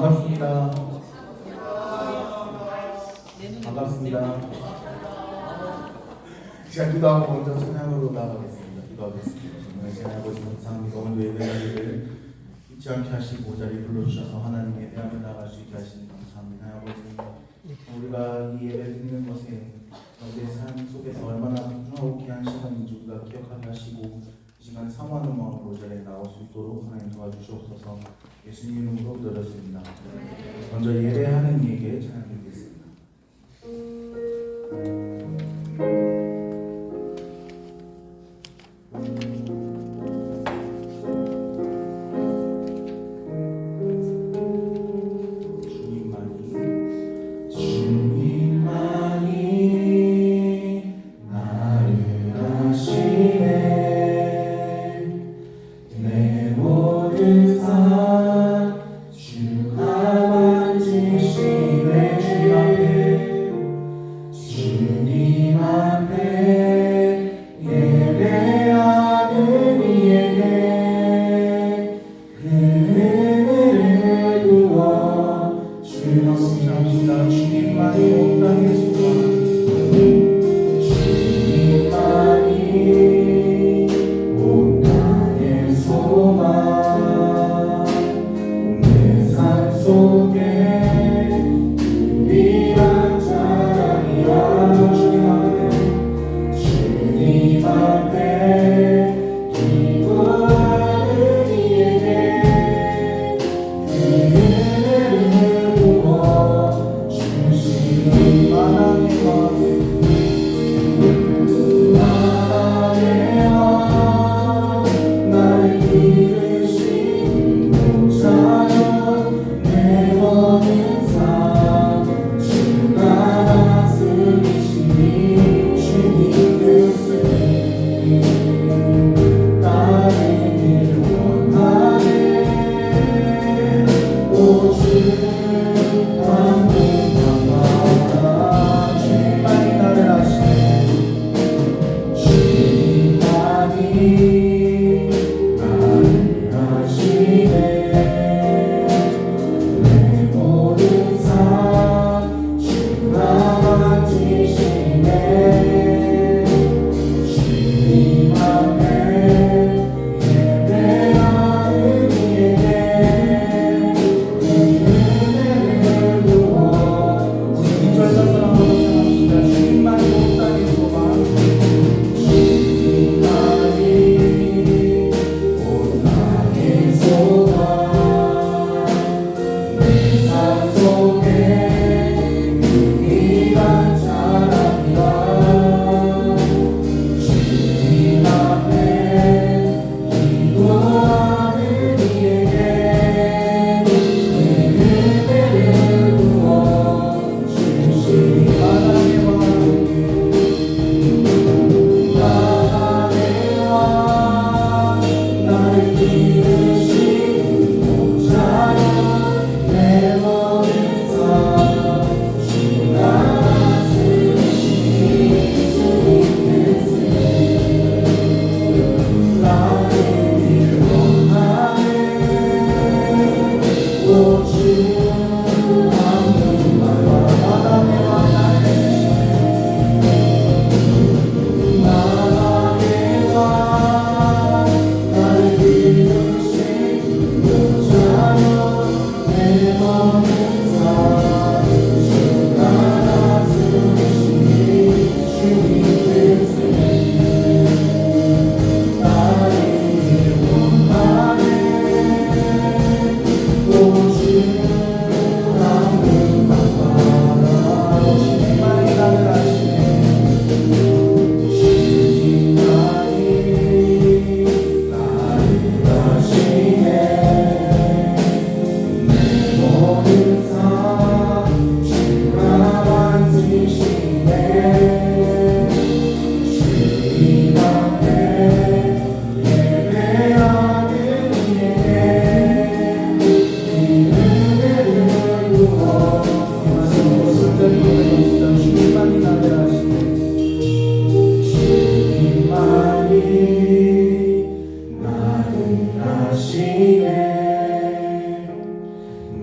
반갑습니다. 반갑습니다. 시간 기도하고 먼저 찬양으로 나가겠습니다. 기도하겠습니다. 정말 제 아버지 감사합니다. 오늘 예배자리를 잊지 않게 하시고 자리에 불러주셔서 하나님의 대함을 나갈 수 있게 하시니 감사합니다. 아버지, 우리가 이 예배 드리는 것에 우리의 삶 속에서 얼마나 소중하고 귀한 시간인지 우리가 기억하게 하시고 이 시간에 사모하는 마음으로 자리에 나올 수 있도록 하나님 도와주시옵소서. 예수님 이름으로 기도드렸습니다. 먼저 예배하는 이에게 찬양 드리겠습니다. 예배하는 이에게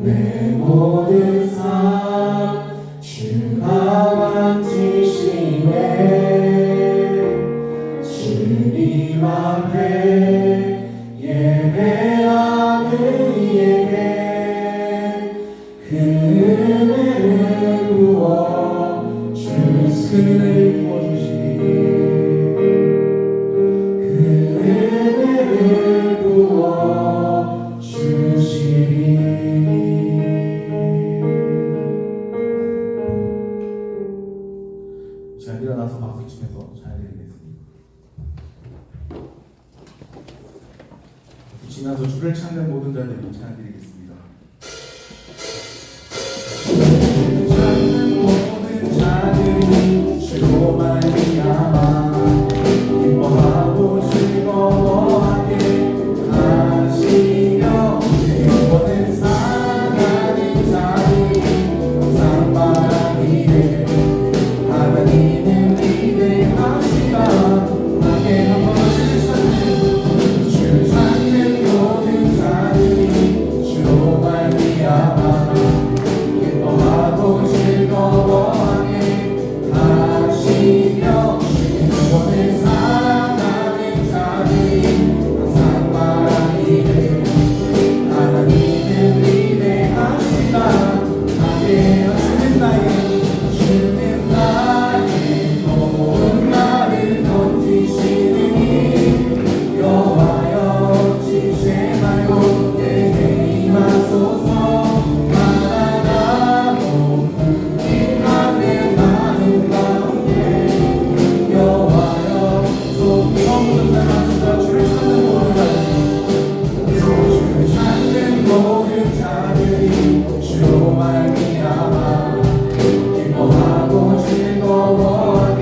내 모든 삶 주가 만지시네. 주님 앞에 예배하는 이에게 그 은혜를 부어주시니 그 은혜를 부어주시니. 자, 일어나서 박수 치면서 찬양드리겠습니다. 박수 치면서 주를 찾는 모든 자들이 찬양드리겠습니다. 찾는 모든 자들이 주로 말미암아 기뻐하고 즐거워하게 하시며 모든 사랑하는 자들이 항상 바라기를 하나님은 위대하시다. 함께 한번 주를 찾는 모든 자들이 주로 말미암아 기뻐하고 즐거워하게 하시며 모든 사랑하는 자들이 항상 바라기를 하나님은 위대하시다. 함께 주는 나의 모든 나를 던지시느니 여호와여 지체 말고 내게 임하소서. 바라나고 깊은 내 마음 가운데 여호와여 속이 없는 나라서 주를 찾는 모든 자들이 주로 말미암아 기뻐하고 즐거워하게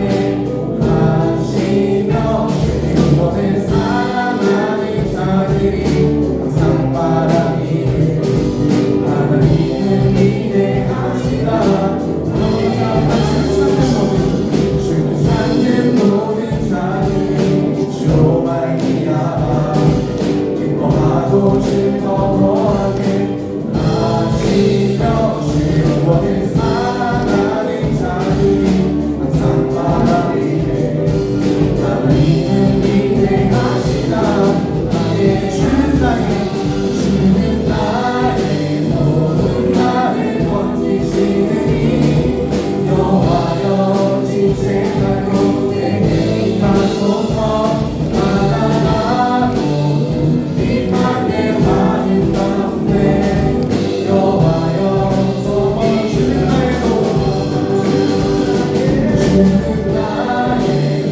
하시며 모든 사랑하는 자들이 항상 바라기를 하나님은 위대하시다. 주를 찾는 모든 자들이 주로 말미암아 기뻐하고 즐거워하게 하시며 모든 사랑하는 자들이 항상 바라기를 하나님은 위대하시다. 나의 주는 나의 모든 나를 건지시느니 여호와여 지체 말고 내게 임하소서. 바라나고 깊은 내 마음 가운데 여호와여 속이 주는 나의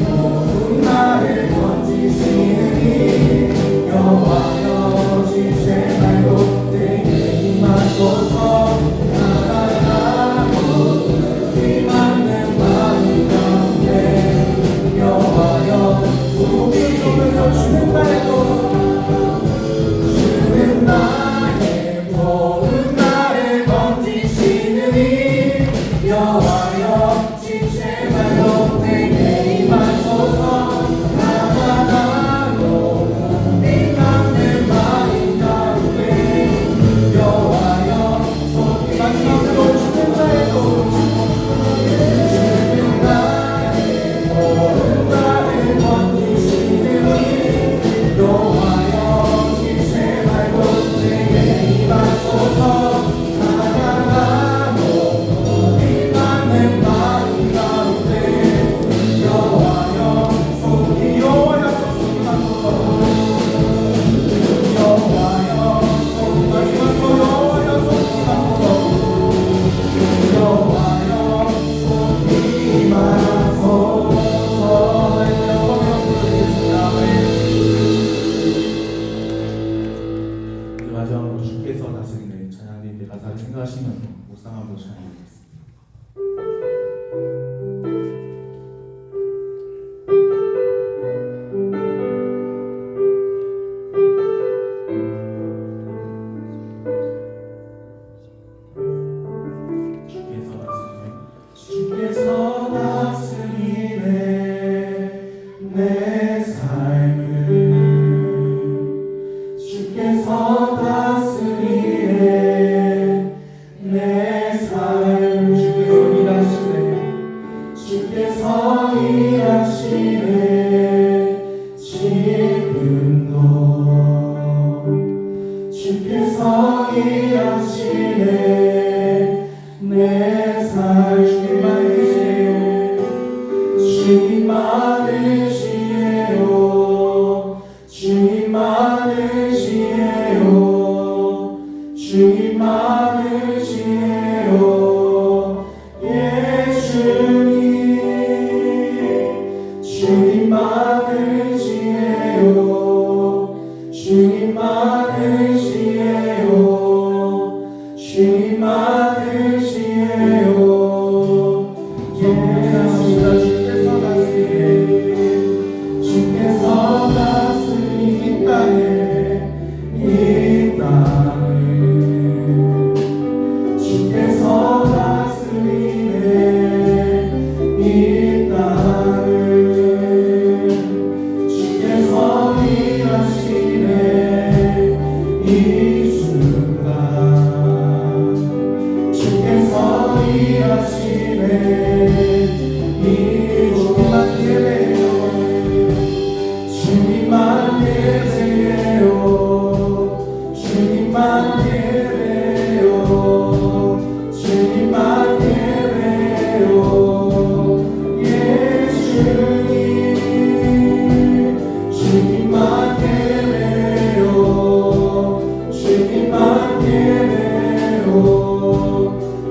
모든 나를 건지시느니 여호와여 지체 말고 내게 임하소서. 바라나고 깊은 내 마음 가운데 여호와여 속이 주면서 주는 나의 모든 나를 건지시느니 여호와여 지체 말고 내게 임하소서. 바라나고 깊은 내 마음 가운데 여호와여 속이 마지막으로 주는 나의 모든 나를 건지시느니 여호와여 지체 말고 내게 임하소서. 바라나고 깊은 내 마음 가운데 여호와여 속이 여호와여 속이 마소서. 여호와여 속이 마소서. 여호와여 속이 마소서. 여호와여 속이 마소서. 마지막으로 주께서 다스리는 찬양드리는데 가사를 생각하시면서 묵상하면서 찬양드리겠습니다. 주께서 다스리네 내 삶을 주께서 다스리네 일하시네 내 삶 주님만 의지해요 주님만 의지해요 주님만 의지해요 예 주님 주님만 의지해요 주님만 의지해요 주님만 의지해요 주께서 다스리는 이 땅에 주께서 다스리네 이 땅을 주께서 일하시네 이 순간 주께서 일하시네 이 주님만 예배해요 주님만 예배해요 주님만 예배해요 주님만 예배해요 예 주님 주님만 예배해요 주님만 예배해요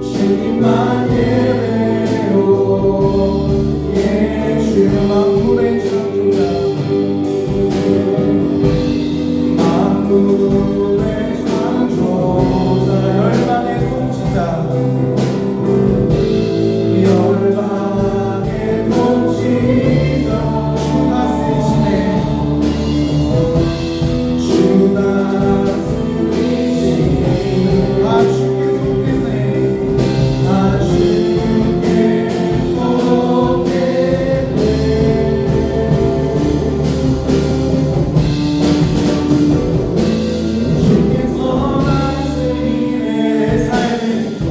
주님만 예배해요 예 주여 만물의 창조자 만물의 창조자 열방의 통치자 열방의 통치자 주 다스리시네 주 다스리시네 다 주께 속했네 다 주께 속했네 주께서 다스리네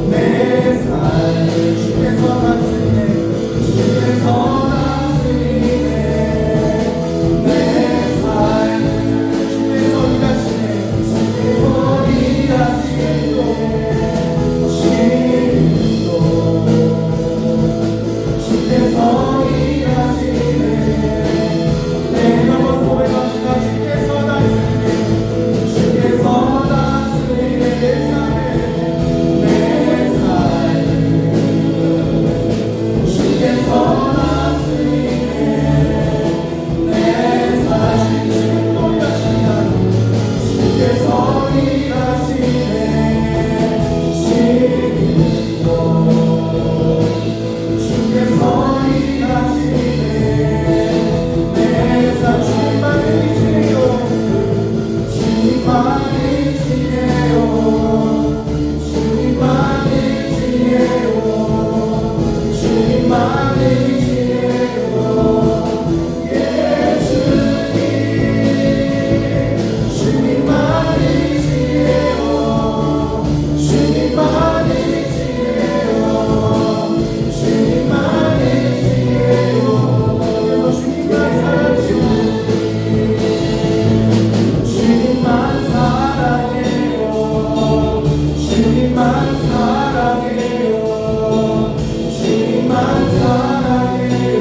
내 삶 주께서 다스리네 주께서 다스리네 내 삶 주께서 일하시네 주께서 일하시네 주님도 주께서 일하시네 내가 고백합시다 주께서 다스리네 주께서 다스리네 내 삶을 주께서 다스리네 내 삶 지금도 일하시냐 주께서 일하시네 지금도 주께서 일하시네 내 삶 주님만 의지해요 주님만 의지해요 주님만 의지해요 주님만 의지해요 예 주님 주님만 의지해요 주님만 의지해요 주님만 의지해요 그래서 주님만 사랑해요 주님만 사랑해요 주님만 사랑해요 주님만 사랑해요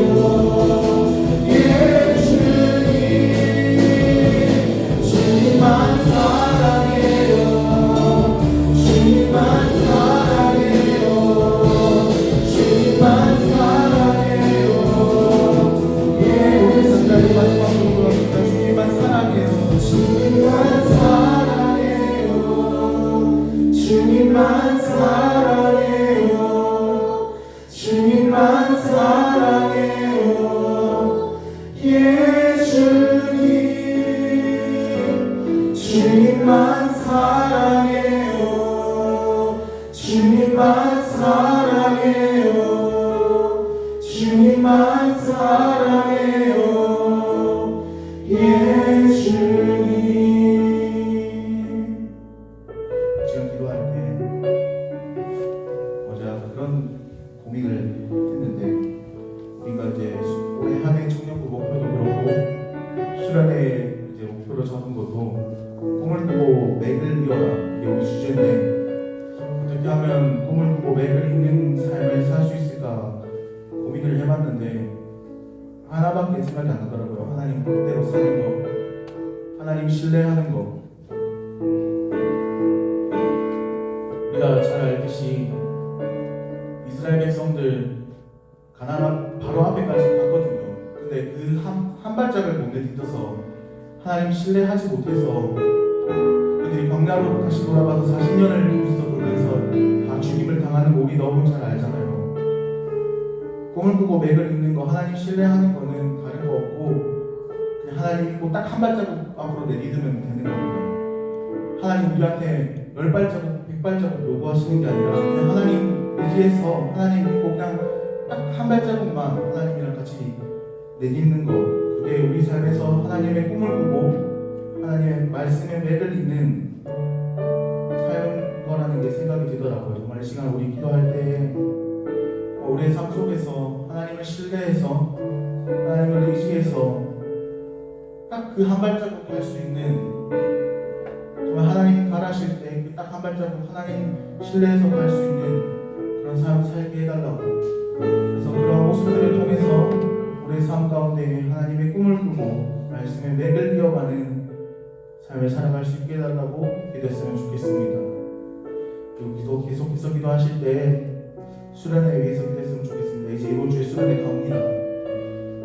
예 주님 주님만 사랑해요 주님만 사랑해요 주님만 사랑해요 예 우리 선자님 마지막 부르고 합니다 주님만 사랑해요 주님만 사랑해요 주님만 사랑해요 주님만 사랑해요 예 주님 주님만 사랑해요 주님만 사랑해요 주님만 사랑해요 예 주님 지금 기도할 때 해봤는데 하나밖에 생각이 안 나더라고요. 하나님 뜻대로 사는 거, 하나님 신뢰하는 거. 우리가 잘 알듯이 이스라엘 백성들 가나안 바로 앞에까지 갔거든요. 근데 그 한 발짝을 못 내딛어서 하나님 신뢰하지 못해서 그들이 광야로 다시 돌아가서 40년을 거기서 돌면서 다 죽임을 당하는 거 우리 너무 잘 알잖아요. 꿈을 꾸고 맥을 잇는 거, 하나님 신뢰하는 거는 다른 거 없고 그냥 하나님 믿고 딱 한 발자국 앞으로 내딛으면 되는 겁니다. 하나님 우리한테 10발자국, 100발자국 요구하시는 게 아니라 그냥 하나님 의지해서 하나님 믿고 그냥 딱 한 발자국만 하나님이랑 같이 내딛는 거, 그게 우리 삶에서 하나님의 꿈을 꾸고 하나님의 말씀에 맥을 잇는 삶인 거라는 게 생각이 들더라고요. 정말 이 시간 우리 기도할 때 우리의 삶 속에서 하나님을 신뢰해서 하나님을 의지해서 딱 그 한 발자국 갈 수 있는, 정말 하나님이 가라실 때 그 딱 한 발자국 하나님 신뢰해서 갈 수 있는 그런 삶 살게 해달라고. 그래서 그런 모습들을 통해서 우리의 삶 가운데 하나님의 꿈을 꾸고 말씀의 맥을 이어가는 삶을 살아갈 수 있게 해달라고 기도했으면 좋겠습니다. 그리고 계속해서 기도하실 때 수련회 위해서 기도했으면 좋겠습니다. 이제 이번 주에 수련회 갑니다.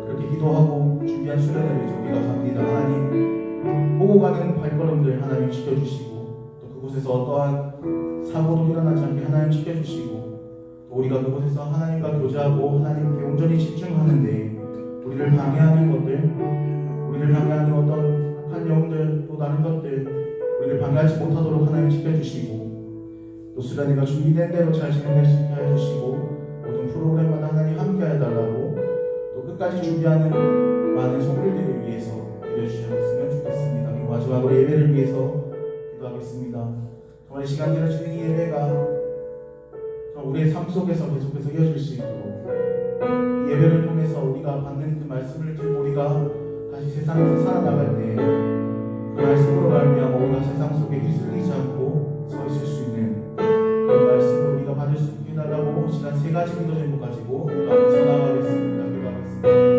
그렇게 기도하고 준비한 수련회를 이제 우리가 갑니다. 하나님 보고 가는 발걸음들 하나님 지켜주시고, 또 그곳에서 어떠한 사고도 일어나지 않게 하나님 지켜주시고, 또 우리가 그곳에서 하나님과 교제하고 하나님께 온전히 집중하는데 우리를 방해하는 것들, 우리를 방해하는 어떤 악한 영들, 또 다른 것들 우리를 방해하지 못하도록 하나님 지켜주시고, 또 수련회가 준비된 대로 잘 진행될 수 있게 해주시고, 모든 프로그램마다 하나님 함께 해달라고, 또 끝까지 준비하는 많은 성도들을 위해서 기도해 주셨으면 좋겠습니다. 그리고 마지막으로 예배를 위해서 기도하겠습니다. 정말 이 시간 드려지는 이 예배가 우리의 삶 속에서 계속해서 이어질 수 있도록, 이 예배를 통해서 우리가 받는 그 말씀을 들고 우리가 다시 세상에서 살아나갈 때 그 말씀으로 말미암아 우리가 세상 속에 휘둘리지 않고 서 있을 수 있는 그런 말씀을 우리가 받을 수 있게 해달라고 시간 3가지 기도 제목 가지고 기도하면서 나아가겠습니다. 기도하겠습니다.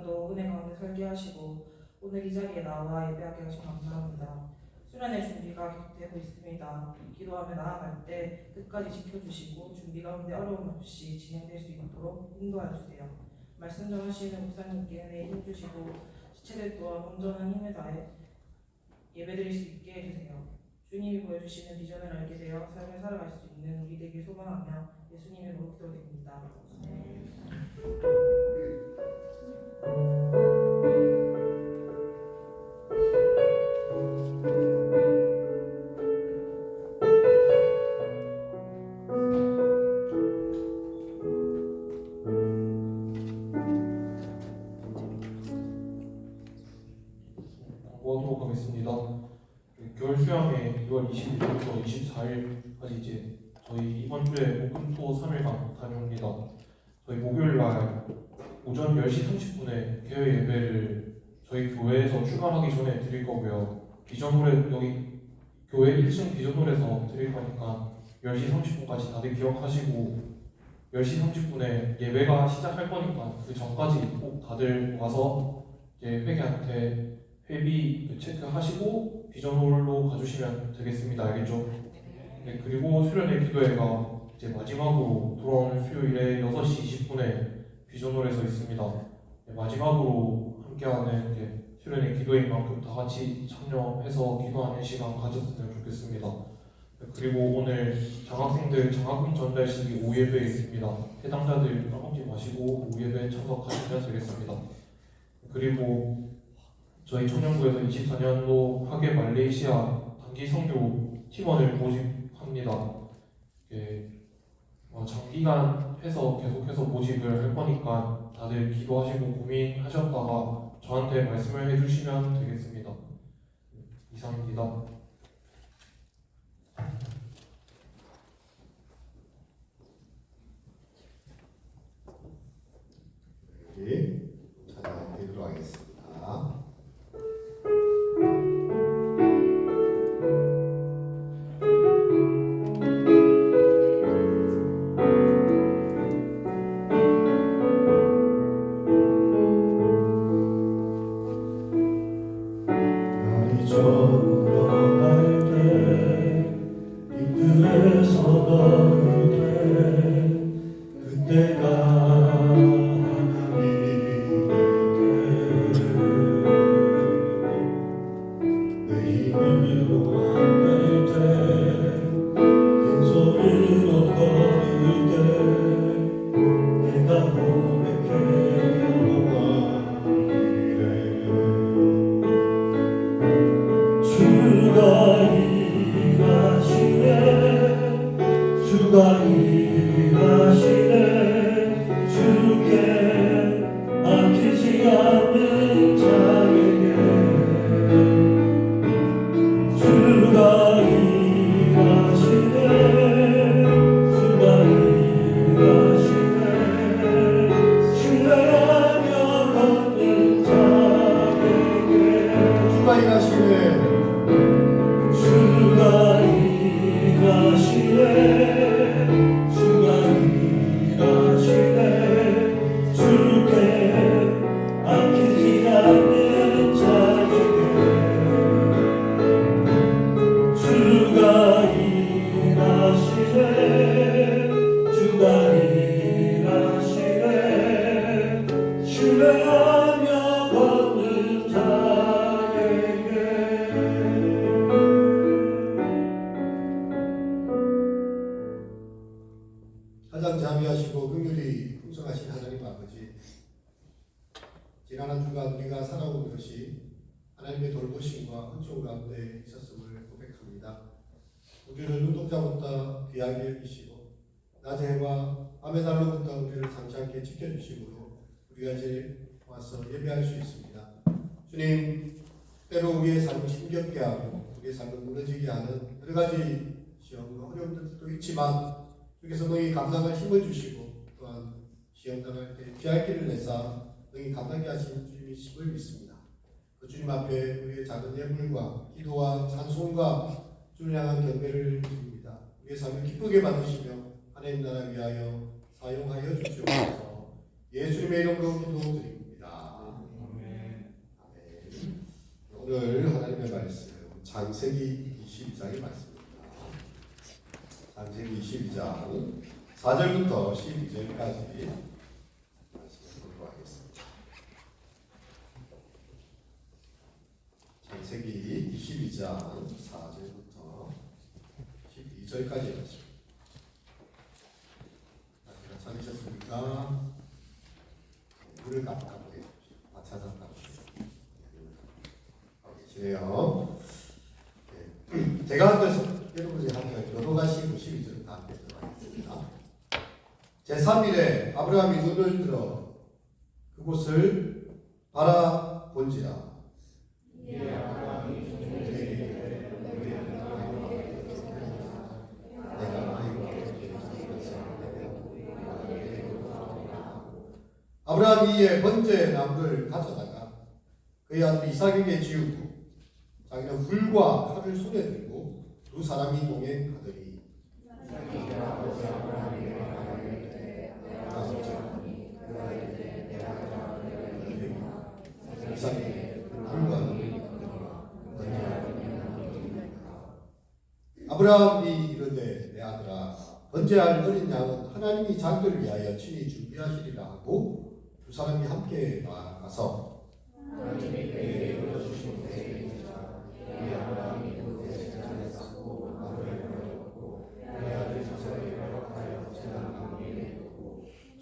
오늘도 은혜 가운데 살게 하시고 오늘 이 자리에 나와 예배하게 하신 감사합니다. 수련의 준비가 되고 있습니다. 기도하며 나아갈 때 끝까지 지켜주시고 준비 가운데 어려움 없이 진행될 수 있도록 인도하여 주세요. 말씀 전하시는 목사님께 은혜 힘주시고 지체들 또한 온전한 힘을 다해 예배드릴 수 있게 해주세요. 주님이 보여주시는 비전을 알게 되어 삶을 살아갈 수 있는 우리 되길 소망하며 예수님의 이름으로 기도드립니다. 공부하도록 하겠습니다. 겨울 수양회 6월 20일부터 24일까지 이제 저희 이번 주에 목금토 3일간 다녀옵니다. 저희 목요일 날 오전 10시 30분에 개회 예배를 저희 교회에서 출발하기 전에 드릴 거고요. 비전홀에 여기 교회 1층 비전홀에서 드릴 거니까 10시 30분까지 다들 기억하시고 10시 30분에 예배가 시작할 거니까 그 전까지 꼭 다들 와서 이제 회계한테 회비 체크하시고 비전홀로 가주시면 되겠습니다. 알겠죠? 네, 그리고 수련회 기도회가 이제 마지막으로 돌아오는 수요일에 6시 20분에 비전홀에서 있습니다. 네, 마지막으로 함께하는 이제 수련회 기도회인 만큼 다 같이 참여해서 기도하는 시간 가졌으면 좋겠습니다. 네, 그리고 오늘 장학생들 장학금 전달식이 오후 예배에 있습니다. 해당자들 까먹지 마시고 오후 예배에 참석하시면 되겠습니다. 그리고 저희 청년부에서 24년도 하계 말레이시아 단기 선교 팀원을 모집합니다. 장기간 해서 계속해서 모집을 할 거니까 다들 기도하시고 고민하셨다가 저한테 말씀을 해주시면 되겠습니다. 이상입니다. 우리 찾아드리도록 하겠습니다. 날이 저물어갈 때 빈들에서 걸을 때 그때가 주가 일하시네 주께 아끼지 않는 자에게 주가 일하시네 주가 일하시네 신뢰하며 걷는 자에게 주가 일하시네 주가 일하시네 주가 일하시네 주께 아끼지 않는 자에게 주가 일하시네 주가 일하시네 신뢰하며 걷는 자에게 가장 자비하시고 긍휼이 풍성하신 하나님 아버지, 지난 한 주간 우리가 살아온 것이 하나님의 돌보심과 은총 가운데 있었음을 고백합니다. 우리를 눈동자보다 귀하게 여기시고 낮의 해와 밤의 달로부터 우리를 상시하게 지켜주심으로 우리가 이제 와서 예배할 수 있습니다. 주님, 때로 우리의 삶을 힘겹게 하고 우리의 삶을 무너지게 하는 여러 가지 시험과 어려움들도 있지만 주께서 너희 감당할 힘을 주시고 또한 시험 당할 때 피할 길을 내사 너희 감당케 하신 주님이심을 믿습니다. 그 주님 앞에 우리의 작은 예물과 기도와 찬송과 주를 향한 경배를 드립니다. 우리의 삶을 기쁘게 받으시며 하나님 나라 위하여 사용하여 주시옵소서. 예수님의 이름으로 기도드립니다. 오늘 하나님의 말씀 창세기 22장의 말씀입니다. 창세기 22장 4절부터 12절까지 말씀을 보도록 하겠습니다. 창세기 22장 4절부터 12절까지 말씀. 다들 찾으셨습니까? 물을 깎아보게 해주십시오. 찾았다. 계시네요. 제가 그래서 여러분이 하면 여러 가지 92절 다 뵙도록 하겠습니다. 제3일에 아브라함이 눈을 들어 그곳을 바라본지라. 아브라함이 이에 번제 나무를 가져다가 그의 아들 이삭에게 지우고 자기는 불과 칼을 손에 들고 두 사람이 동행하더니 이삭에게 불과 아브라함이 이르되 내 아들아 번제할 어린 양은 하나님이 자기를 위하여 친히 준비하시리라 하고 두 사람이 함께 나아가서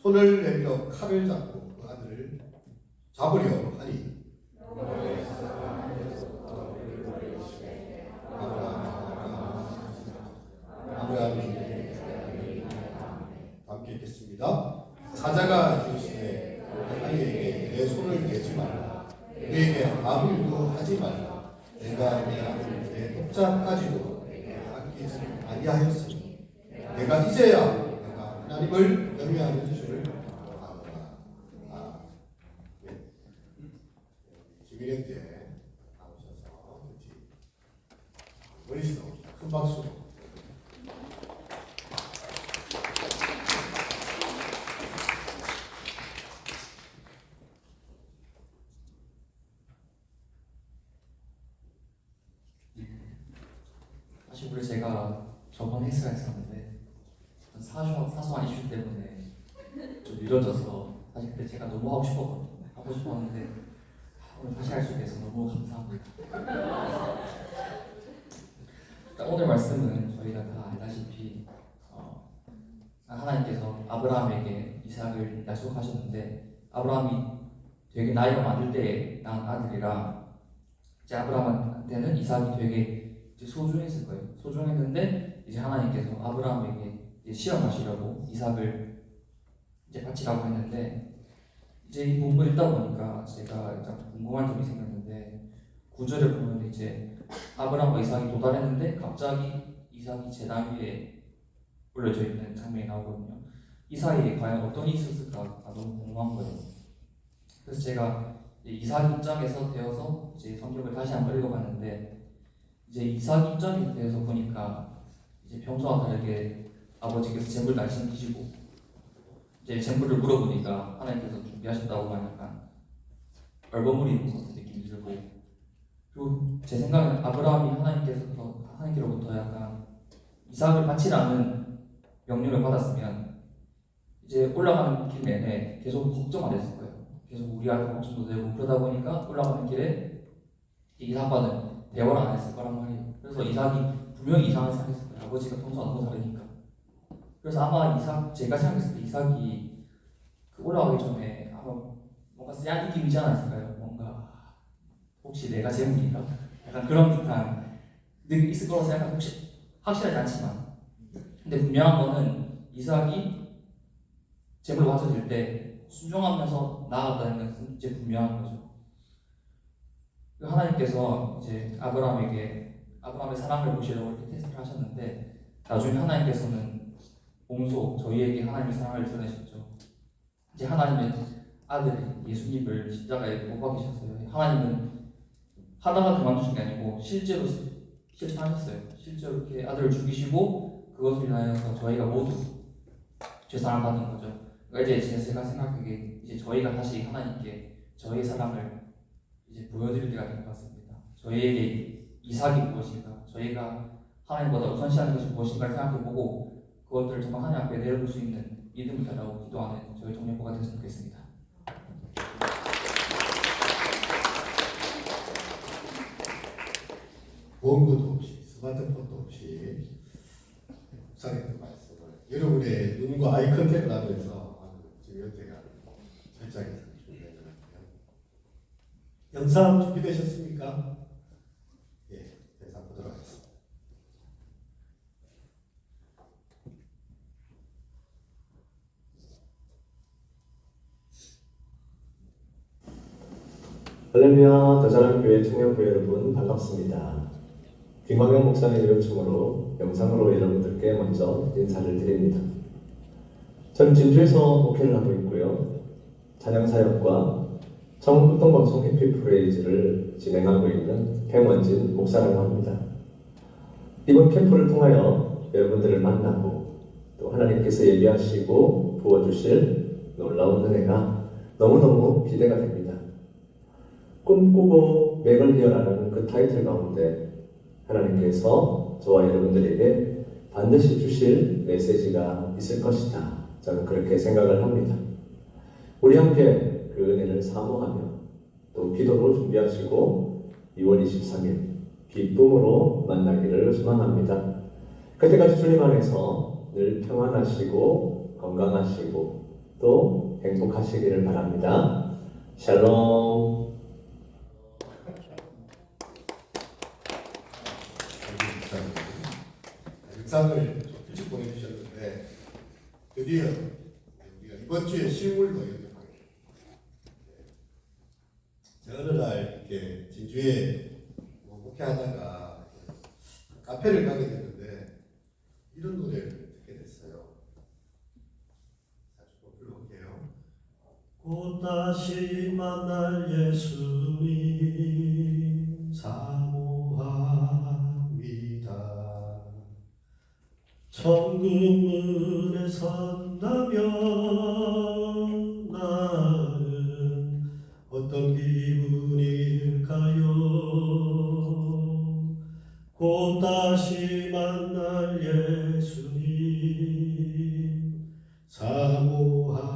손을 내밀어 칼을 잡고 그 아들을 잡으려 하니 아브라함이 함께 읽겠습니다. 사자가 이르시되 아이에게 내 손을 대지 말라. 그에게 아무 일도 하지 말라. 내가 내 아들 내 독자까지도 아끼지 아니하였으니 내가 이제야 내가 하나님을 경외하는 줄을 아노라. 아멘. 김일영께 나오셔서 머리시도 큰 박수. 사실 원래 제가 저번 헬스가 있었는데 사소한 이슈 때문에 좀 미뤄져서 사실 그때 제가 너무 하고 싶었는데 오늘 다시 할 수 있어서 너무 감사합니다. 일단 오늘 말씀은 저희가 다 알다시피 하나님께서 아브라함에게 이삭을 약속하셨는데 아브라함이 되게 나이가 많을 때에 낳은 아들이라 이제 아브라함한테는 이삭이 되게 소중했을 거예요. 소중했는데 이제 하나님께서 아브라함에게 이제 시험하시려고 이삭을 이제 바치라고 했는데 이제 이 본문 읽다 보니까 제가 약간 궁금한 점이 생겼는데 9절에 보면 이제 아브라함과 이삭이 도달했는데 갑자기 이삭이 제단 위에 올려져 있는 장면이 나오거든요. 이 사이에 과연 어떤 일이 있었을까 너무 궁금한 거예요. 그래서 제가 이삭 입장에서 되어서 이제 성경을 다시 한번 읽어봤는데 이제 이삭 입장에 대해서 보니까 이제 평소와 다르게 아버지께서 재물을 날씬히시고 이제 재물을 물어보니까 하나님께서 준비하셨다고 하니까 얼버무리는 것 같은 느낌이 들고 그리고 제 생각엔 아브라함이 하나님께로부터 약간 이삭을 바치라는 명령을 받았으면 이제 올라가는 길 내내 계속 걱정 안 했을 거예요. 계속 우리 아들 걱정도 되고 그러다 보니까 올라가는 길에 이삭과는 대화를 안 했을 거란 말이에요. 그래서 이삭이 분명히 이상을 생각했을 거예요. 아버지가 평소와 너무 다르니까. 그래서 아마 제가 생각했을 때 이삭이 그 올라가기 전에 아마 뭔가 쎄한 느낌이지 않았을까요? 뭔가 혹시 내가 재물인가? 약간 그런 듯한 느낌이 있을 거라고 생각하면 혹시 확실하지 않지만 근데 분명한 거는 이삭이 재물을 받쳐질 때 순종하면서 나아갔다는 것은 이제 분명한 거죠. 하나님께서 이제 아브라함의 사랑을 보시려고 이렇게 테스트를 하셨는데 나중에 하나님께서는 몸소 저희에게 하나님의 사랑을 드러내셨죠. 이제 하나님의 아들 예수님을 십자가에 못 박이셨어요. 하나님은 하다가 그만두신 게 아니고 실제로 실천하셨어요. 실제로 이렇게 아들을 죽이시고 그것을 인하여서 저희가 모두 죄사함 받는 거죠. 그러니까 이제 제가 생각하기에 이제 저희가 다시 하나님께 저희의 사랑을 이제 보여드릴 때가 된 것 같습니다. 저희에게 이삭이 무엇인가, 저희가 하나님보다 우선시하는 것이 무엇인가를 생각해보고 그것들을 정말 하나님 앞에 내려볼 수 있는 믿음을 달라고 기도하는 저희 동료부가 됐으면 좋겠습니다. 원고도 없이 스마트폰도 없이 묵상했던 말씀을 여러분의 눈과 아이 컨택을 하면서 지금 현재가 철저하게 준비된 것 같아요. 영상 준비되셨습니까? 예, 영상 보도록 하겠습니다. 할렐루야, 더자랑교회 청년부 여러분 반갑습니다. 김광영 목사님의 요청으로 영상으로 여러분들께 먼저 인사를 드립니다. 저는 진주에서 목회를 하고 있고요. 찬양사역과 청국동방송 해피프레이즈를 진행하고 있는 행원진 목사라고 합니다. 이번 캠프를 통하여 여러분들을 만나고 또 하나님께서 예비하시고 부어주실 놀라운 은혜가 너무너무 기대가 됩니다. 꿈꾸고 맥을 이어라는 그 타이틀 가운데 하나님께서 저와 여러분들에게 반드시 주실 메시지가 있을 것이다. 저는 그렇게 생각을 합니다. 우리 함께 그 은혜를 사모하며 또 기도로 준비하시고 2월 23일 기쁨으로 만나기를 소망합니다. 그때까지 주님 안에서 늘 평안하시고 건강하시고 또 행복하시기를 바랍니다. 샬롬. 영상을 좀 일찍 보내주셨는데 드디어 우리가 이번 주에 실물로 연습하게 제가 어느 날 이렇게 진주에 목회하다가 카페를 가게 됐는데 이런 노래를 듣게 됐어요. 조금 불러볼게요. 곧 다시 만날 예수님 사모합니다. 천국 문에 선다면 나는 어떤 기분일까요? 곧 다시 만날 예수님 사모합니다.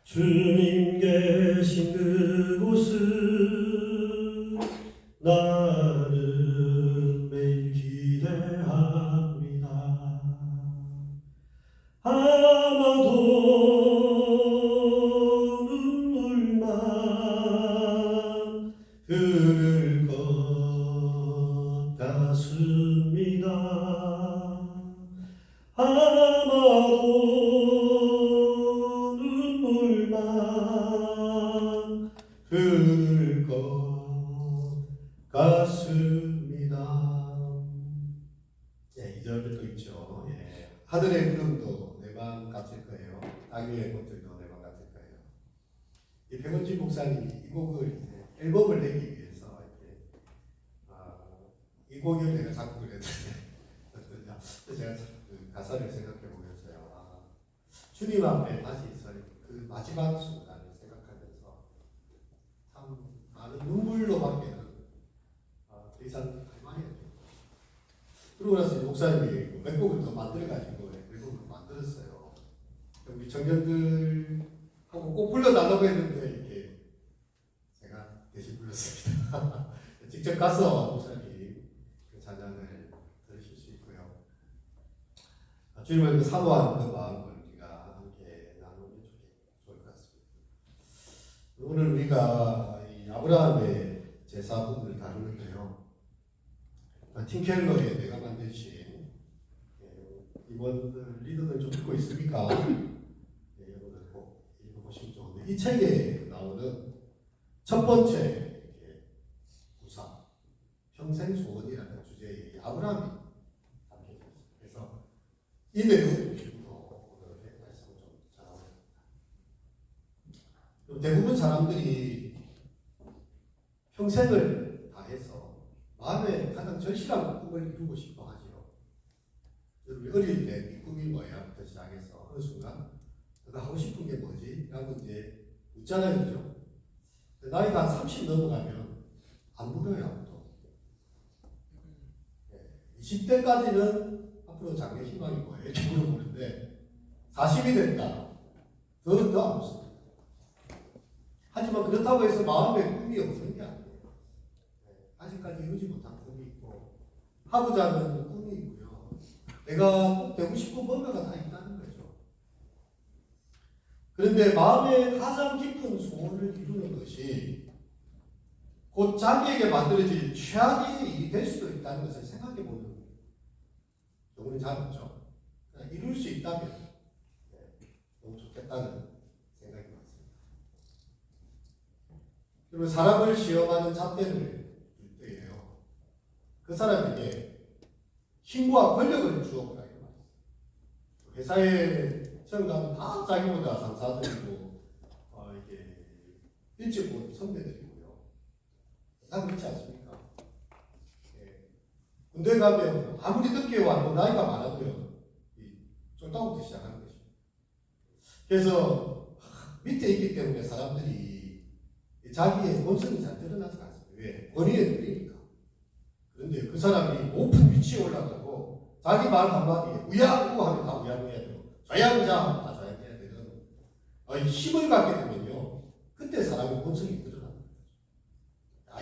주님 계신 그곳은 나는 매일 기대합니다. 아마도 눈물만 흐를 것 같습니다. 아마도 눈물만 흐를 것 같습니다. 예, 2절도 또 있죠. 예. 하늘의 구름도 내 맘 같을 거예요. 땅 위의 것들도 내 맘 같을 거예요. 이 백원진 목사님이 이 곡을 이제 앨범을 내기 위해서 이렇게 이 곡을 내가 작곡을 했는데 어떠냐? 제가 그 가사를 생각해 보면서요. 주님 앞에 다시 설 그 마지막 순간을 생각하면서 참 많은 눈물로밖에는 더 이상 할 말이 없죠. 그러고 나서 목사님이 몇 곡을 더 만들어가지고 앨범을 만들었어요. 우리 청년들하고 꼭 불러달라고 했는데 이렇게 제가 대신 불렀습니다. 직접 가서 목사님 그 찬양을 들으실 수 있고요. 주님을 사모하는 그 마음을 우리가 함께 나누면 좋을 것 같습니다. 오늘 우리가 이 아브라함의 제사 부분을 다루는데요. 팀 켈러의 내가 만드신 이번 리더들 좀 듣고 있습니까? 여러분들 꼭 읽어보시면 좋은데 이 책에 나오는 첫 번째 구상 평생 소원이라는 주제의 아브라함이 담겨 있습니다. 그래서 이 내용을 중심으로 오늘 말씀을 좀 전하겠습니다. 대부분 사람들이 평생을 다해서 마음에 가장 절실한 꿈을 이루고 싶어 하죠. 여러분 어릴 때 이 꿈이 뭐야?부터 시작해서 어느 순간 내가 하고 싶은 게 뭐지? 라고 이제 묻잖아요, 그죠? 나이가 한 30 넘어가면 안 물어요, 아무도. 20대까지는 앞으로 장래 희망이 뭐예요? 이렇게 물어보는데 40이 됐다. 더 안 묻습니다. 하지만 그렇다고 해서 마음에 꿈이 없는 게 아니에요. 아직까지 이루지 못한 꿈이 있고 하고자 하는 꿈이 있고요. 내가 꼭 되고 싶은 뭔가가 다 있다는 거죠. 그런데 마음의 가장 깊은 소원을 이루는 것이 곧 자기에게 만들어질 최악의 일이 될 수도 있다는 것을 생각해보는 경우는 잘 없죠. 그냥 이룰 수 있다면 너무 좋겠다는 생각이 많습니다. 그리고 사람을 시험하는 잣대를 줄 때예요. 그 사람에게 힘과 권력을 주어보라 이 말이에요. 회사에 처음 가면 다 자기보다 상사들이고 이게 일찍 온 선배들이고요. 다 그렇지 않습니까? 군대 가면 아무리 늦게 와도 나이가 많아도요. 쫄따구부터 시작하는 것입니다. 그래서 밑에 있기 때문에 사람들이 자기의 본성이 잘 드러나지 않습니다. 왜? 권위에 눌리니까. 그런데 그 사람이 높은 위치에 올라가고 자기 말 한마디에 우야우 하면 다 우야우해야 되고 좌양자 하면 다 좌양해야 되는 힘을 갖게 되면요. 그때 사람의 본성이 드러납니다.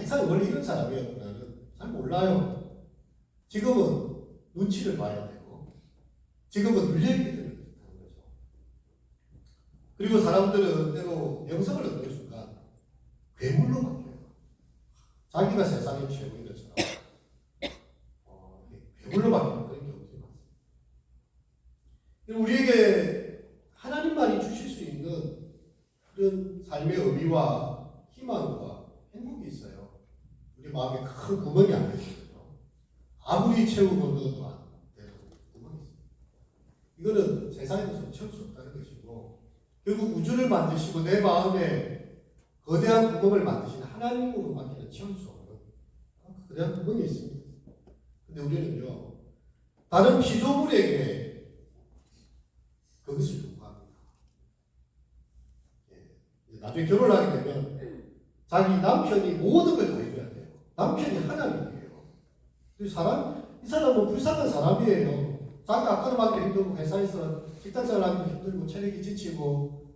이 사람이 원래 이런 사람이었구나는 잘 몰라요. 지금은 눈치를 봐야 되고 지금은 눌려있기 때문에 그렇다는 거죠. 그리고 사람들은 때로 명성을 얻는 순간 괴물로 바뀌어요. 자기가 세상의 최고인 것처럼 괴물로 바뀌는 그런 경우들이 많습니다. 우리에게 하나님만이 주실 수 있는 그런 삶의 의미와 희망과 행복이 있어요. 우리 마음에 큰 구멍이 안 되거든요. 아무리 채우고 넣어도 안 되는 구멍이 있습니다. 이거는 세상에서 채울 수 없다는 것이고 결국 우주를 만드시고 내 마음에 거대한 구멍을 만드신 하나님으로밖에는 채울 수 없는 거대한 구멍이 있습니다. 근데 우리는요 다른 피조물에게 그것을 요구합니다. 나중에 결혼을 하게 되면 자기 남편이 모든 걸 다 해줘야 돼요. 남편이 하나님이에요. 이 사람은 불쌍한 사람이에요. 자기 아까는 하기도 힘들고 회사에서 직장생활 하기도 힘들고 체력이 지치고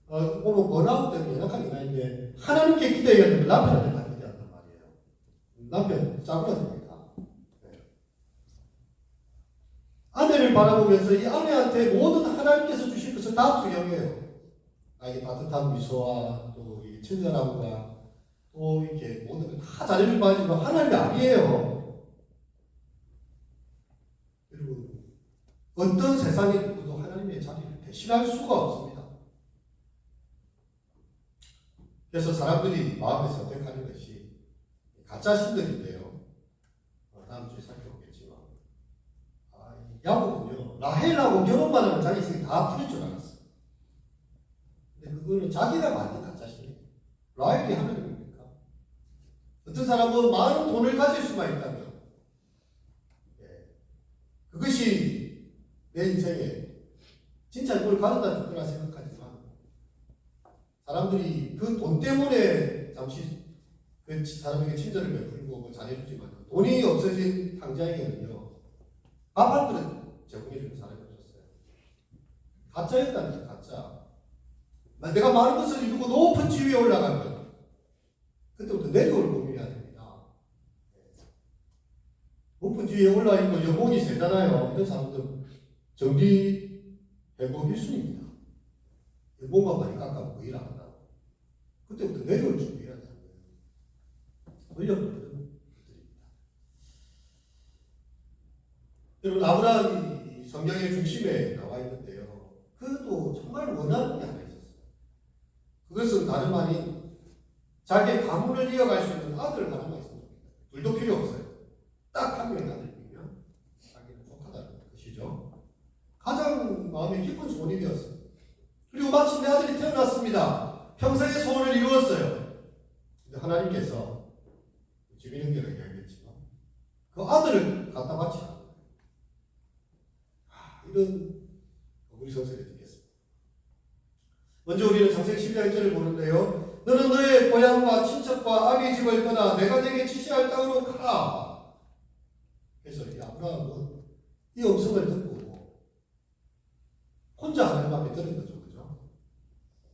오늘 번아웃 때문에 연약한 인간인데 하나님께 기대해야 되는 남편한테 다 기대한단 말이에요. 남편 짜증납니다. 아내를 바라보면서 이 아내한테 모든 하나님께서 주신 것을 다 투영해요. 나에게 따뜻한 미소와 또 친절함과 또 이렇게 모든 걸 다 잘해줄 바지만 하나님이 아니에요. 그리고 어떤 세상의 누구도 하나님의 자리를 대신할 수가 없습니다. 그래서 사람들이 마음에 선택하는 것이 가짜 신들인데요. 다음 주에 살펴보겠지만 야곱은요 라헬하고 결혼만 하면 자기 인생이 다 풀릴 줄 알았어요. 근데 그거는 자기가 만든 가짜 신이에요. 라헬이 하나님입니까? 어떤 사람은 많은 돈을 가질 수만 있다면 그것이 내 인생에 진짜 이걸 가져다 줄 거라 생각하지만 사람들이 그 돈 때문에 잠시 그 사람에게 친절을 베풀고 잘해주지만 돈이 없어진 당자에게는요 밥 한 그릇 제공해주는 사람이 없었어요. 가짜였다는 가짜. 내가 많은 것을 이루고 높은 지위에 올라가면 그때부터 내려올 고민해야 됩니다. 높은 지위에 올라있고 연봉이 세잖아요. 이런 사람들은 정리 회복 1순위입니다. 연봉만 많이 깎아면 그 일 안 한다고. 그때부터 내려올 준비해야 되는 거예요. 권력도 그런 것들입니다. 여러분 아브라함이 성경의 중심에 나와 있는데요. 그도 정말 원하는 게 하나 있었어요. 그것은 다름 아닌 자기의 가문을 이어갈 수 있는 아들 하나만 있습니다. 둘도 필요 없어요. 딱 한 명의 아들이면 자기는 족하다는 것이죠. 가장 마음에 깊은 소원이 되었어요. 그리고 마침내 아들이 태어났습니다. 평생의 소원을 이루었어요. 근데 하나님께서 주민은결을 얘기하겠지만 그 아들을 갖다 바치 않은 거예요. 이런 우리 성서를 듣겠습니다. 먼저 우리는 창세기 12장 1절을 보는데요. 너는 너의 고향과 친척과 아비 집을 떠나 내가 내게 지시할 땅으로 가라. 그래서 이 아브라함은 이 음성을 듣고 혼자 하나님 앞에 들은 거죠. 그죠?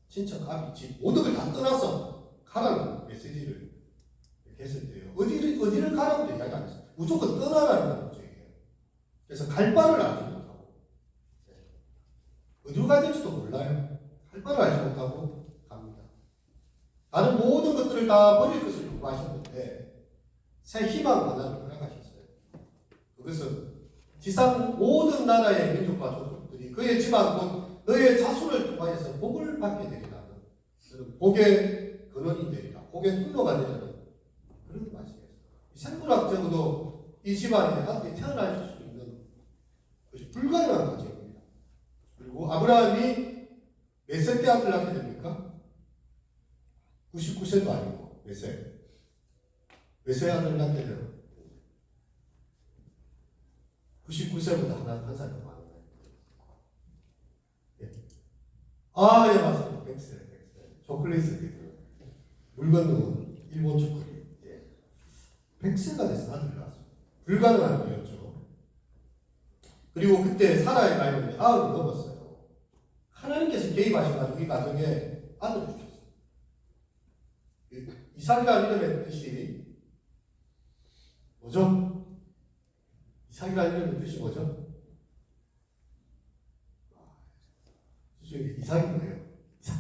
친척, 아비, 집 모든 걸 다 떠나서 가라는 메시지를 했을 때요. 어디를 가라고도 이야기 안 했어요. 무조건 떠나라는 거죠. 그래서 갈 바를 알지 못하고 어디로 가야 될지도 몰라요. 갈 바를 알지 못하고 갑니다. 다른 모든 것들을 다 버릴 것을 요구하셨는데 새 희망 하나를 허락하셨어요. 그것은 지상 모든 나라의 민족과 족속들이 그의 집안 곧 너의 자손을 통하여서 복을 받게 되리라는 복의 근원이 되리라. 복의 통로가 되리라는 그런 말씀이었어요. 생물학적으로도 이 집안에 아들이 태어날 수 있는 것이 불가능한 과정입니다. 그리고 아브라함이 몇 세 때 아들 낳게 됩니까? 99세도 아니고 몇 세? 몇 세 아들 낳게 돼요? 99세보다 한 살 더 많은 거예요. 예. 아, 예, 맞습니다. 100세. 초콜릿을 물 건너온 일본 초콜릿. 예. 100세가 돼서 아들을 낳았어요. 불가능한 일이었죠. 그리고 그때 사라의 나이는 90을 넘었어요. 하나님께서 개입하셔가지고 이 가정에 아들을 주셨어요. 이삭이라는 이름의 뜻이 뭐죠? 이삭이라는 이름의 뜻이 뭐죠? 이삭이 뭐예요? 이삭.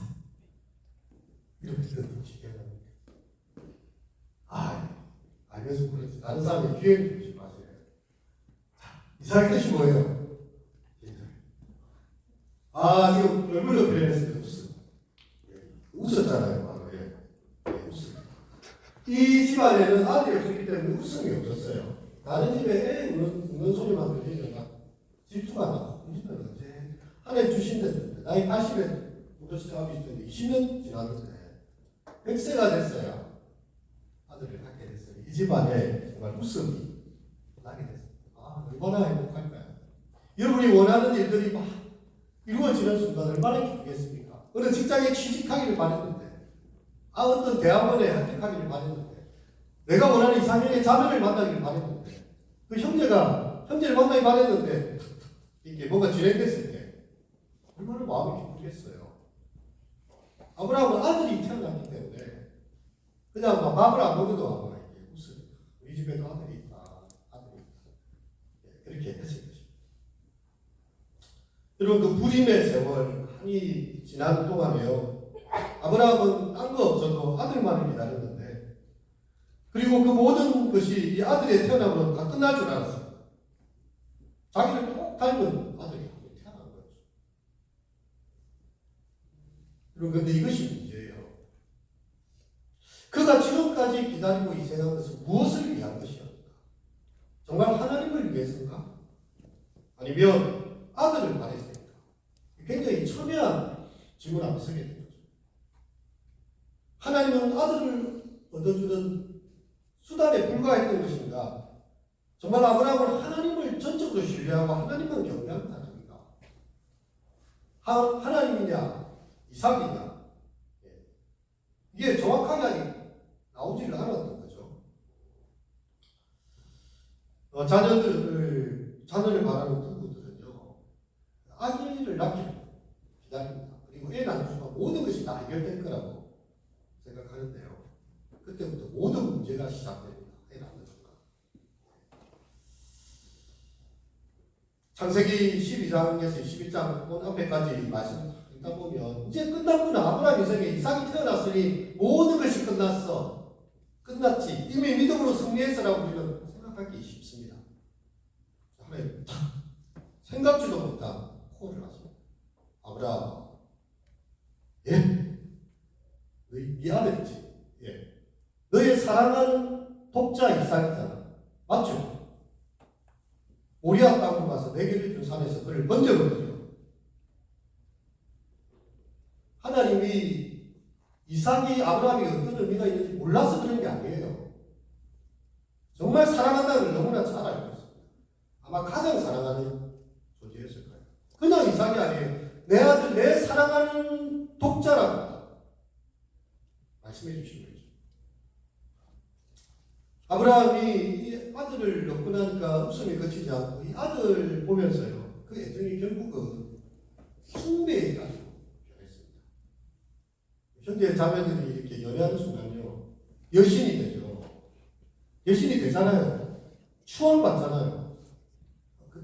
이름의 뜻이 알면서 그렇지. 다른 사람이 기회를 주지 마세요. 이삭의 뜻이 뭐예요? 지금 얼굴로 표현했을 때 웃음. 웃었잖아요. 바로. 웃음. 이 집안에는 아들이 없었기 때문에 웃음이 없었어요. 다른 집에 우는 소리만 들리다가 질투가 나고 우리는 언제 하나님 주신다는데 나이 80에 시작하기 전에 20년 지났는데 100세가 됐어요. 아들을 갖게 됐어요. 이 집안에 정말 웃음이 나게 됐어요. 얼마나 행복할까요? 여러분이 원하는 일들이 막 이루어지는 순간 얼마나 기쁘겠습니까? 어느 직장에 취직하기를 바랬는데, 어떤 대학원에 합격하기를 바랬는데, 내가 원하는 이상형의 자매를 만나기를 바랬는데, 그 형제를 만나기 바랬는데, 이게 뭔가 진행됐을 때, 얼마나 마음이 기쁘겠어요. 아브라함은 아들이 태어났기 때문에, 그냥 막 밥을 안 먹어도 이게 웃어요. 우리 집에도 아들이 있다. 그렇게 했을 것입니다. 여러분, 그 불임의 세월 많이 지난 동안에요. 아브라함은 딴 거 없어도 아들만을 기다렸는데, 그리고 그 모든 것이 이 아들의 태어남으로 다 끝날 줄 알았습니다. 자기를 꼭 닮은 아들이 태어난 거죠. 여러분, 근데 이것이 문제예요. 그가 지금까지 기다리고 있어야 한 것은 무엇을 위한 것이었는가? 정말 하나님을 위해서인가? 아니면 아들을 바랬습니까? 굉장히 첨예한 질문 앞에 서게 된 거죠. 하나님은 아들을 얻어주는 수단에 불과했던 것인가? 정말 아브라함은 하나님을 전적으로 신뢰하고 하나님만 경배하는 사람인가? 하나님이냐? 이삭이냐? 이게 정확하게 아직 나오지를 않았던 거죠. 자녀를 바라는 부부들은요, 아기를 낳기를 기다립니다. 그리고 애 낳는 순간 모든 것이 다 해결될 거라고 생각하는데요. 그때부터 모든 문제가 시작됩니다. 애 낳는 순간. 창세기 12장에서 21장 앞에까지 말씀 읽다 보면 이제 끝났구나. 아브라함 인생에 이삭이 태어났으니 모든 것이 끝났어. 끝났지. 이미 믿음으로 승리했어라고 우리는 생각하기 쉽습니다. 하나님 생각지도 못한 콜을 하십니다. 아브라함, 예? 네 아들이지? 예. 너의 사랑하는 독자 이삭이잖아. 맞죠? 모리아 땅으로 가서 내게 준 산에서 그를 건져버려. 하나님이 이삭이 아브라함이 어떤 의미가 있는지 몰라서 그런 게 아니에요. 정말 사랑한다는 걸 너무나 잘 알고 있습니다. 아마 가장 사랑하는 존재였을 거예요. 그냥 이삭이 아니에요. 내 아들, 내 사랑하는 독자라고 하니까 웃음이 그치지 않고 이 아들 보면서요. 그 애정이 결국은 숭배까지 변했습니다. 현재 자매들이 이렇게 연애하는 순간요. 여신이 되죠. 여신이 되잖아요. 추앙받잖아요.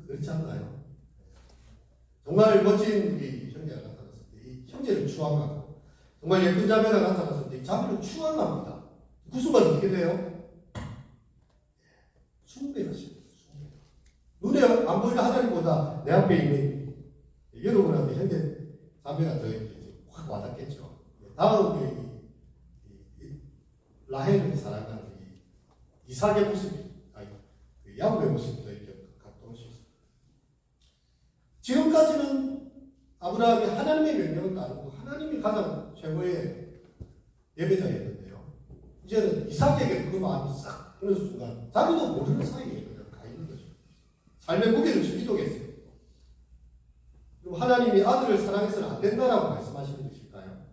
그렇지 않나요? 정말 멋진 우리 형제가 나타났을 때 이 형제를 추앙하고 정말 예쁜 자매가 나타났을 때 이 자매를 추앙합니다. 그 순간 어떻게 돼요? 숭배가 시작돼요. 눈에 안 보이는 하나님보다 내 앞에 있는 여러분한테 현재 자매가 더 이렇게 확 와닿겠죠. 다음에 라헬을 사랑하는 이삭의 모습이, 야곱의 모습도 이렇게 각도할 수 있습니다. 지금까지는 아브라함이 하나님의 명령을 따르고 하나님이 가장 최고의 예배자였는데요. 이제는 이삭에게 그 마음이 싹 어느 순간 자기도 모르는 사이에 그냥 가 있는 거죠. 삶의 무게를 지기도 했어요. 그럼 하나님이 아들을 사랑해서는 안 된다라고 말씀하시는 것일까요?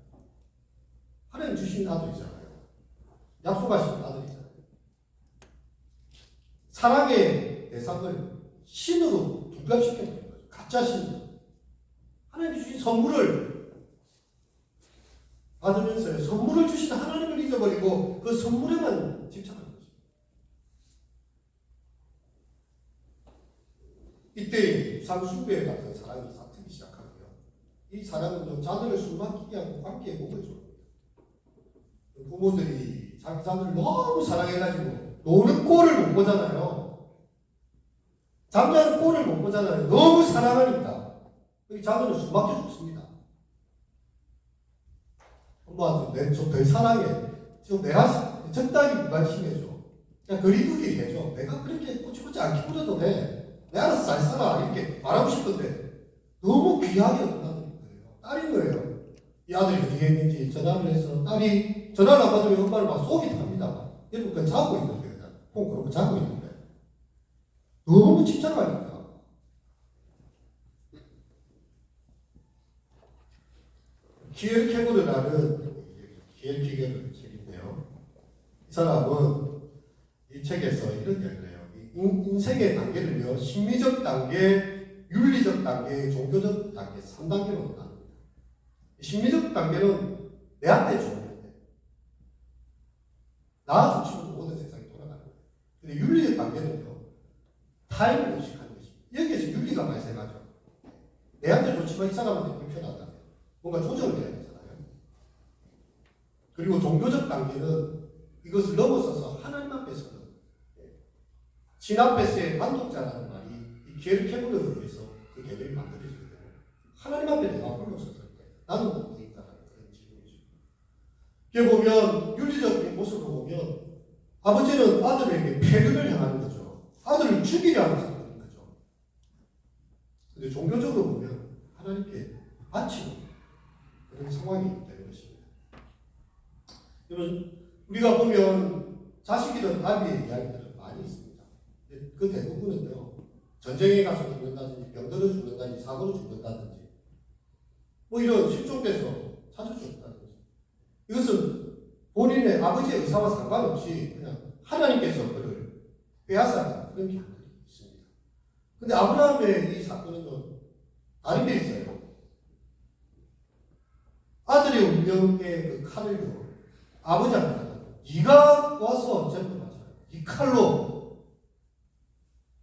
하나님 주신 아들이잖아요. 약속하신 아들이잖아요. 사랑의 대상을 신으로 둔갑시켜버린 거죠. 가짜 신으로. 하나님이 주신 선물을 받으면서요. 선물을 주신 하나님을 잊어버리고 그 선물에만 집착하는 거죠. 이때 상수배 같은 사랑이 싹트기 시작하고요. 이 사랑은 자녀를 숨막히게 하고 관계에 목을 줍니다. 부모들이 자기 자녀를 너무 사랑해가지고 노는 꼴을 못 보잖아요. 잠자는 꼴을 못 보잖아요. 너무 사랑하니까 이 자녀를 숨막혀 죽습니다. 엄마한테 좀 덜 사랑해. 지금 내가 적당히 무관심해줘. 그냥 거리두기 해줘. 내가 그렇게 꼬치꼬치 안 키우려도 돼. 내 알아서 잘 살아. 이렇게 말하고 싶은데 너무 귀하게 어떤 아들인 거예요. 딸인 거예요. 이 아들이 어떻게 했는지 전화를 해서 딸이 전화를 안 받으면 엄마를 막 속이 탑니다. 여러분 그냥 자고 있는 거예요. 콩 그러고 자고 있는 거예요. 너무 집착하니까. 키엘케고르라는 키엘케고르 책인데요. 이 사람은 이 책에서 이런 이야기를 해요. 인생의 단계를요. 심리적 단계, 윤리적 단계, 종교적 단계 3단계로 나눕니다. 심리적 단계는 내한테 좋은 데 나 중심으로 모든 세상이 돌아가는 거예요. 근데 윤리적 단계는요. 타인을 의식하는 것입니다. 여기에서 윤리가 발생하죠. 내한테 좋지만 이 사람한테 불편하다. 뭔가 조정을 해야 되잖아요. 그리고 종교적 단계는 이것을 넘어서서 하나님 앞에서는 신 앞에서의 반독자라는 말이 이 기엘케고르에 의해서 그 개념이 만들어지거든요. 하나님 앞에 내가 홀로섰을 때 나는 누구인가라는 그런 질문이죠. 이게 보면 윤리적인 모습으로 보면 아버지는 아들에게 폐륜을 향하는 거죠. 아들을 죽이려 하는 사람인 거죠. 근데 종교적으로 보면 하나님께 바치는 그런 상황이 되는 것입니다. 여러분, 우리가 보면 자식이든 아비의 이야기들은 많이 있습니다. 그 대부분은요, 전쟁에 가서 죽는다든지, 병들어 죽는다든지, 사고로 죽는다든지, 뭐 이런 실종돼서 자주 죽는다든지, 이것은 본인의 아버지의 의사와 상관없이 그냥 하나님께서 그를 빼앗아가는 그런 경우들이 있습니다. 근데 아브라함의 이 사건은 좀 다른 게 있어요. 아들의 운명의 그 칼을요, 아버지한테 갖다 네가 와서 전부 맞아요. 이 칼로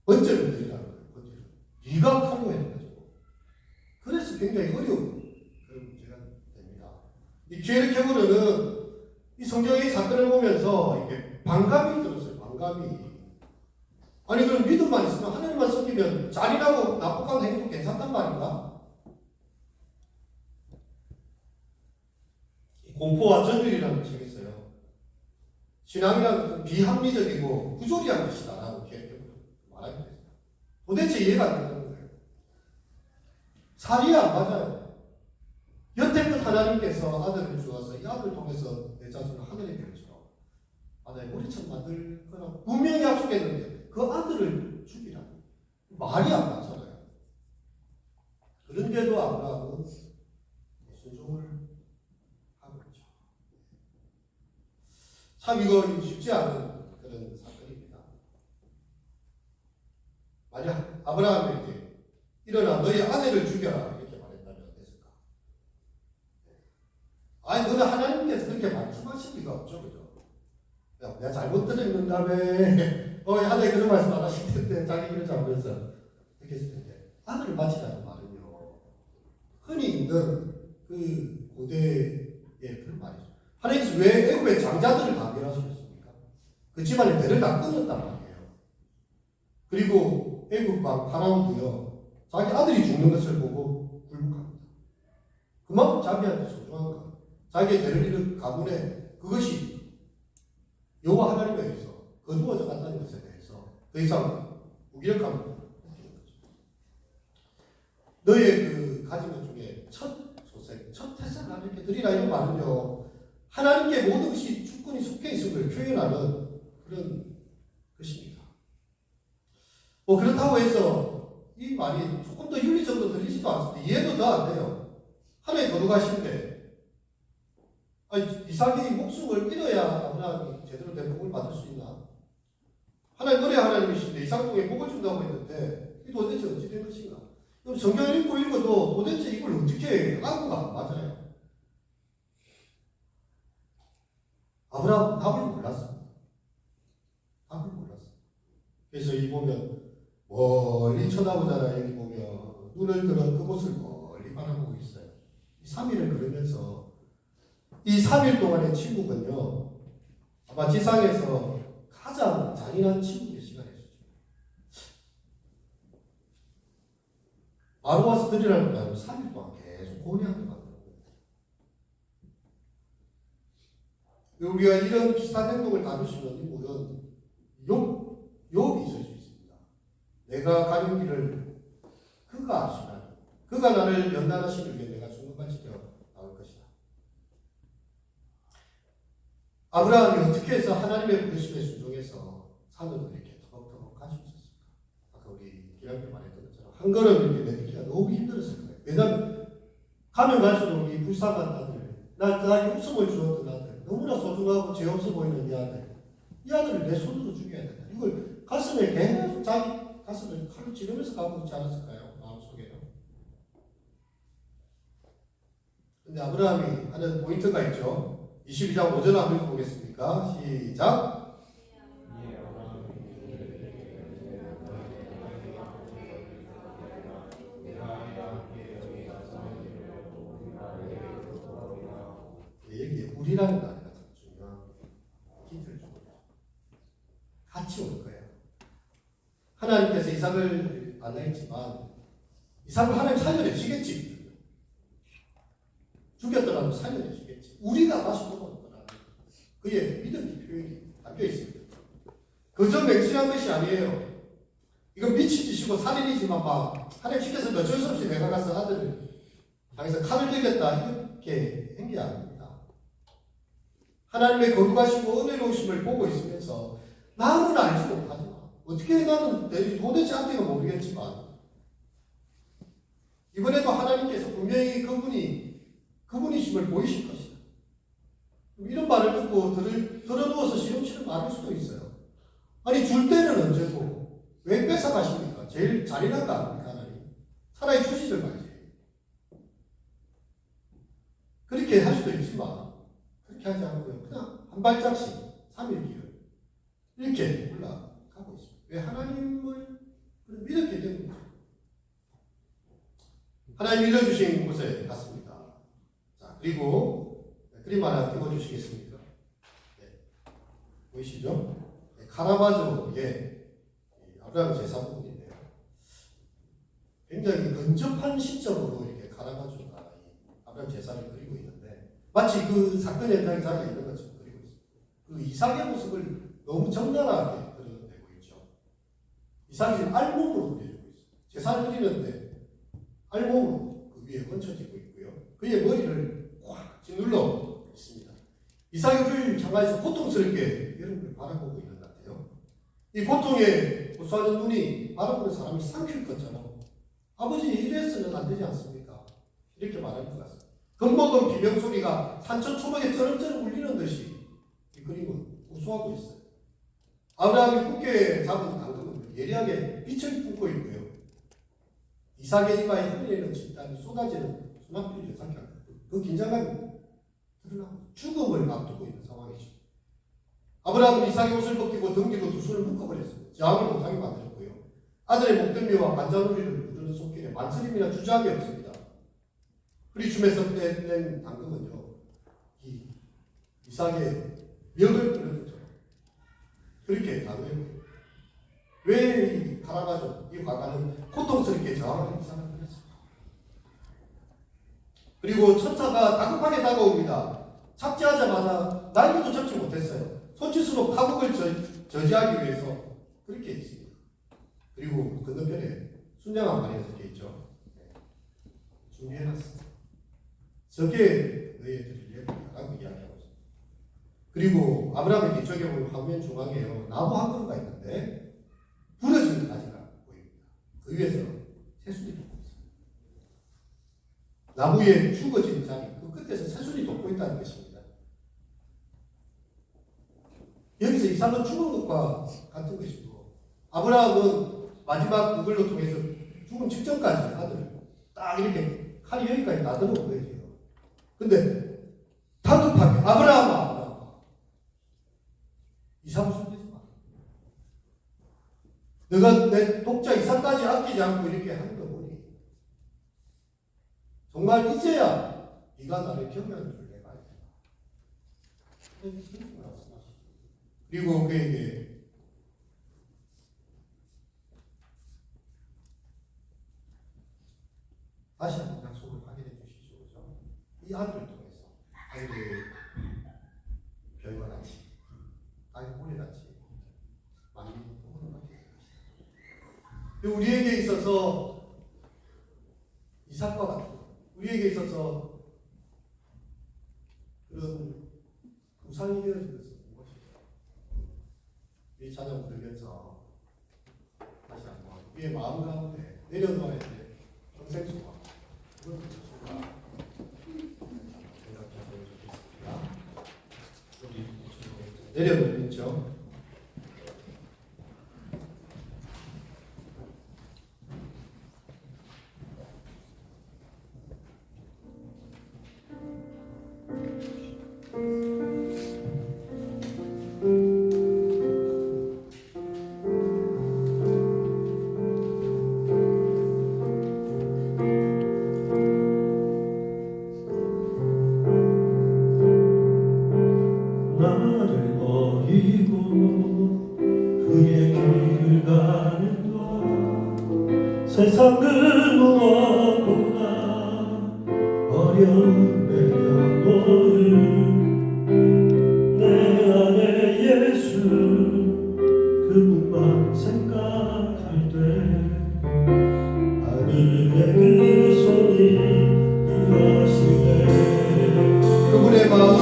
번제를 드리라는 거예요. 번제를. 네가 칼로 해가지고. 그래서 굉장히 어려운 그런 문제가 됩니다. 이 기엘케고르는 이 성경의 사건을 보면서 이렇게 반감이 들었어요. 반감이. 아니 그럼 믿음만 있으면 하나님만 섬기면 잔인하고 나쁘고 행위도 괜찮단 말인가? 공포와 전율이라는 책이 있어요. 신앙이라는 것은 비합리적이고 부조리한 것이다라고 기엘케고르 말하게 됐어요. 도대체 이해가 안 된다는 거예요. 살이 안 맞아요. 여태껏 하나님께서 아들을 주어서 이 아들을 통해서 내 자손을 하늘의 별처럼 바다의 모래처럼 만들 거라고 분명히 약속했는데 그 아들을 죽이라. 말이 안 맞잖아요. 그런데도 아브라함은 순종을 하고 있죠. 참 이거 쉽지 않은 그런 사건입니다. 아브라함에게 일어나 너희 아내를 죽여라 이렇게 말했다면 어땠을까? 아니 그거는 하나님께서 그렇게 말씀하실 리가 없죠, 그죠? 야, 내가 잘못 들었는다며 하나님 그런 말씀 안 하실 텐데 자기 그러지 않으면서 이렇게 했을 텐데 아들을 바치라는 말은요 흔히 있는 그 고대의 그런 말이죠. 하나님께서 왜 애굽의 장자들을 다 멸하셨습니까? 그 집안의 대를 다 끊었단 말이에요. 그리고 애굽 왕 파라온도요 자기 아들이 죽는 것을 보고 굴복합니다. 그만큼 자기한테 소중한 것, 자기의 대를 잃은 가문에 그것이 여호와 하나님에 의해서 거두어져 간다는 것에 대해서 더 이상 무기력함을 느끼는 거죠. 너의 그 가진 것 중에 첫 소생, 첫 태생을 하나님께 드리라 이런 말은요 하나님께 모든 것이 주권이 속해 있음을 표현하는 그런 것입니다. 뭐 그렇다고 해서 이 말이 조금 더 윤리적으로 들리지도 않습니다. 이해도 더 안 돼요. 하나님 거룩하신데 이삭이 목숨을 잃어야 아브라함이 제대로 된 복을 받을 수 있나? 하나님 은혜 하나님이신데 이삭 통해 복을 준다고 했는데 이 도대체 어찌 된 것인가? 그럼 성경을 읽어도 도대체 이걸 어떻게 알고가 안 맞아요. 아브라함은 답을 몰랐습니다. 답을 몰랐어요. 그래서 이 보면 멀리 쳐다보잖아요. 여기 보면 눈을 들어 그곳을 멀리 바라보고 있어요. 이 3일을 걸으면서 이 3일 동안의 침묵은요 아마 지상에서 가장 잔인한 침묵의 시간이었죠. 바로 와서 드리라는 말은 3일 동안 계속 고뇌하게 만드는 거예요. 우리가 이런 비슷한 행동을 다룰 수 있는 인물은 욥이 있을 수 있습니다. 내가 가는 길을 그가 아시나니 그가 나를 연단하시기 위해 내가 죽는가 지켜 나올 것이다. 아브라함이 어떻게 해서 하나님의 부르심에 순종해서 산으로 이렇게 터벅터벅 갈 수 있었을까? 아까 우리 기람께 말했던 것처럼 한 걸음 이렇게 내딛기가 너무 힘들었을 거예요. 왜냐하면 가면 갈수록 이 불쌍한 아들, 나에게 웃음을 주었던 아들, 너무나 소중하고 죄 없어 보이는 이 아들을 내 손으로 죽여야 된다. 이걸 가슴에 계속 자기 가슴을 칼로 찌르면서 가고 있지 않았을까요? 마음속에는. 근데 아브라함이 하는 포인트가 있죠. 22장 5절 한번 읽어보겠습니까? 시작. 여기에 우리라는 단어가 참 중요한 힌트를 주고 있죠. 같이 올 거예요. 하나님께서 이삭을 만나했지만 이삭을 하나님 살려내시겠지. 죽였더라도 살려내시겠지. 우리가 다시 돌아올 거라는 그의 믿음의 표현이 담겨 있습니다. 그저 맹신한 것이 아니에요. 이건 미친 짓이고 살인이지만 막 하나님 시켜서 어쩔 수 없이 내가 가서 아들을 향해서 칼을 들겠다 이렇게 한 게 아닙니다. 하나님의 거룩하시고 은혜로우심을 보고 있으면서 나는 알지 못하지만 어떻게 나는 도대체 앞뒤가 모르겠지만 이번에도 하나님께서 분명히 그분이심을 보이실 것이다. 이런 말을 듣고 들어누워서 시름시름 말할 수도 있어요. 아니 줄 때는 언제고 왜 뺏어가십니까? 제일 잔인한 거 아닙니까 하나님? 차라리 주시질 말지. 그렇게 할 수도 있지만 그렇게 하지 않고요. 그냥 한 발짝씩 3일 길을 이렇게 올라가고 있습니다. 왜 하나님을 믿었기 때문에 하나님 믿어주신 곳에 갔습니다. 자, 그리고 그림 하나 띄워주시겠습니까? 네. 보이시죠? 네, 카라바조의 아브라함 제사부분인데요. 굉장히 근접한 시점으로 이렇게 카라바조가 아브라함 제사를 그리고 있는데 마치 그 사건 현장에 자기가 있는 것처럼 그리고 있습니다. 그 이삭의 모습을 너무 적나라하게 드러내고 있죠. 이삭이 지금 알몸으로 그려주고 있어요. 제사를 드리는데 알몸으로 그 위에 얹혀지고 있고요. 그의 머리를 확 짓눌러 있습니다. 이삭이 를 향해서 고통스럽게 여러분을 바라보고 있는 것 같아요. 이 고통에 고소하는 눈이 바라보는 사람이 삼킬 것처럼 아버지 이래서는 안 되지 않습니까? 이렇게 말할 것 같습니다. 겁먹은 비명소리가 산천 초막에 쩌렁쩌렁 울리는 듯이 이 그림은 고소하고 있어요. 아브라함이 굳게 잡은 당금은 예리하게 빛을 뿜고 있고요. 이삭의 이마에 흘리는 진땀이 쏟아지는 수납필을 상기합니다. 그 긴장감이 드러나고 죽음을 앞두고 있는 상황이죠. 아브라함은 이삭의 옷을 벗기고 등 뒤로 두 손을 묶어버렸습니다. 저항을 못하게 만들었고요. 아들의 목덜미와 관자놀이를 누르는 손길에 만스림이나 주저함이 없습니다. 흐리춤에서 떼낸 당금은요, 이 이삭의 멱을 끄는 거죠. 그렇게 당금을 왜 가라가죠? 이 화가는 고통스럽게 저항하는 이삭을 그렸습니다. 그리고 천사가 다급하게 다가옵니다. 착지하자마자 날개도 접지 못했어요. 손짓으로 파국을 저지하기 위해서 그렇게 했습니다. 그리고 건너편에 순양한 말이 적혀 있죠. 준비해놨습니다. 저게 너희의 드릴 예배라고 이야기하고 있습니다. 그리고 아브라함의 뒤쪽에 보면 화면 중앙에요, 나무 한 그루가 있는데 부러진 가지가 보입니다. 그 위에서 새순이 돋고 있습니다. 나무에 죽어진 자리, 그 끝에서 새순이 돋고 있다는 것입니다. 여기서 이삭은 죽은 것과 같은 것이고, 아브라함은 마지막 그걸로 통해서 죽음 직전까지 아들을 딱 이렇게 칼이 여기까지 나들어 보여줘요. 근데 다급하게 아브라함아, 이삭을 손대지 마. 너가 내 독자 이삭까지 아끼지 않고 이렇게 하는 거 보니 정말 이제야 네가 나를 경외하는 줄 내가 알겠다. 그리고 그에게 다시 한번 약속을 확인해 주시죠. 그렇죠? 이 아들을 통해서 아이들의 별과 같이 아이 모래같이 만민이 복을 받게 될 것이다. 우리에게 있어서 이삭과 같은, 우리에게 있어서 그런 우상이 되어진 것은 무엇일까? 이 찬양 부르면서 다시 한번 우리의 마음 가운데 내려놓아야 될 평생 소망, 그런 것을 생각해 보면 좋겠습니다. 내려놓겠죠. 나를 버리고 그의 길을 가는 것, 세상 그 무엇보다 어려운 내려놓을 내 안에 예수 그분만 생각할 때 하늘의 그 손이 일하시네. 그분의 마음,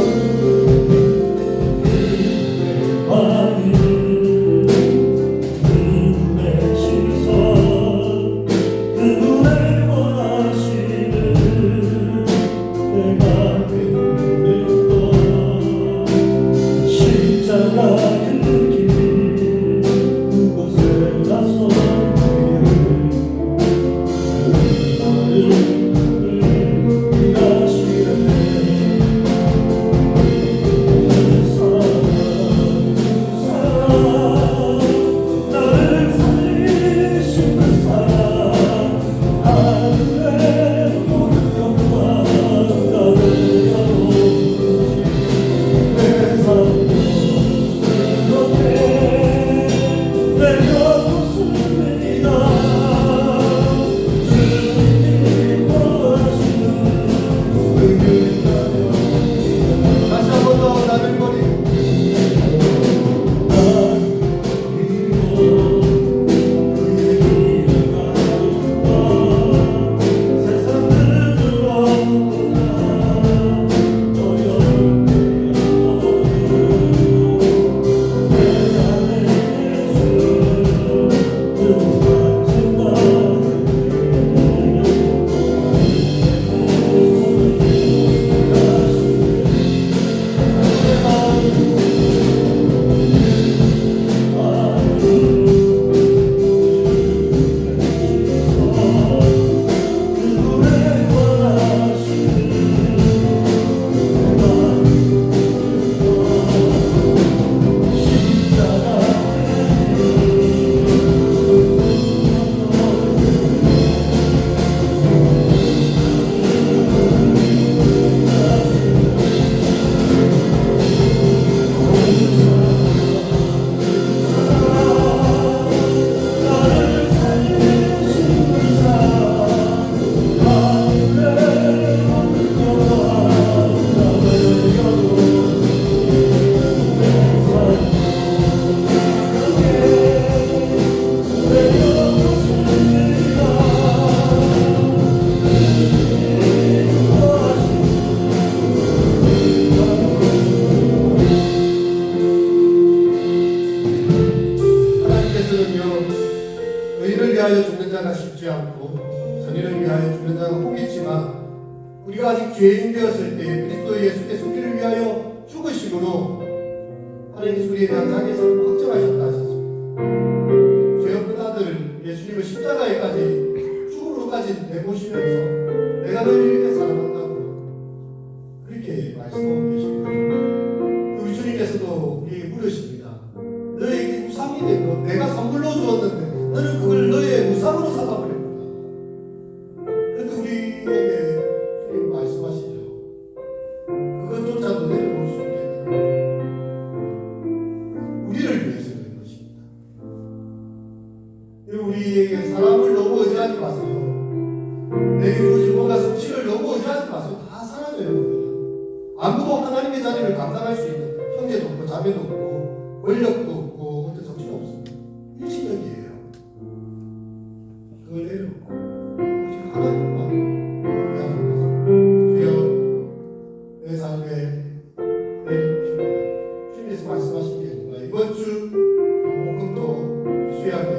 아 너희를 위하여 죽는 자가 혹 있지만 우리가 아직 죄인 되었을 때 그리스도 예수께서 우리를 위하여 죽으심으로 하나님께서 우리에 대한 자기 사랑을 확정하셨다 하셨습니다. 죄 없는 아들 예수님을 십자가에까지 죽음으로까지 내모시면서 내가 너희를 이렇게 사랑한다고 그렇게 말씀하고 계신 거죠. 우리 주님께서도 우리에게 물으십니다. 너에게 우상이 된 것 내가 선물로 주었는데 너는 그걸 너의 우상으로 삼아버렸구나. 그래도 우리에게 주님 말씀하시죠. 그것조차도 내려놓을 수 있겠느냐. 우리를 위해서 그런 것입니다. 우리에게 사람을 너무 의지하지 마세요. 내게 주어진 뭔가 성취를 너무 의지하지 마세요. 다 사라져요. 아무도 하나님의 자리를 감당할 수 있는 형제도 없고 자매도 없고 권력도 없고 어떤 정치도 없습니다. 일시적이에요. 그걸 내려놓고 오직 하나님만 의지하는 것을 주여 내 삶에 내리십니다. 주님께서 말씀하신 게 뭔가 이번 주 목금토 수양에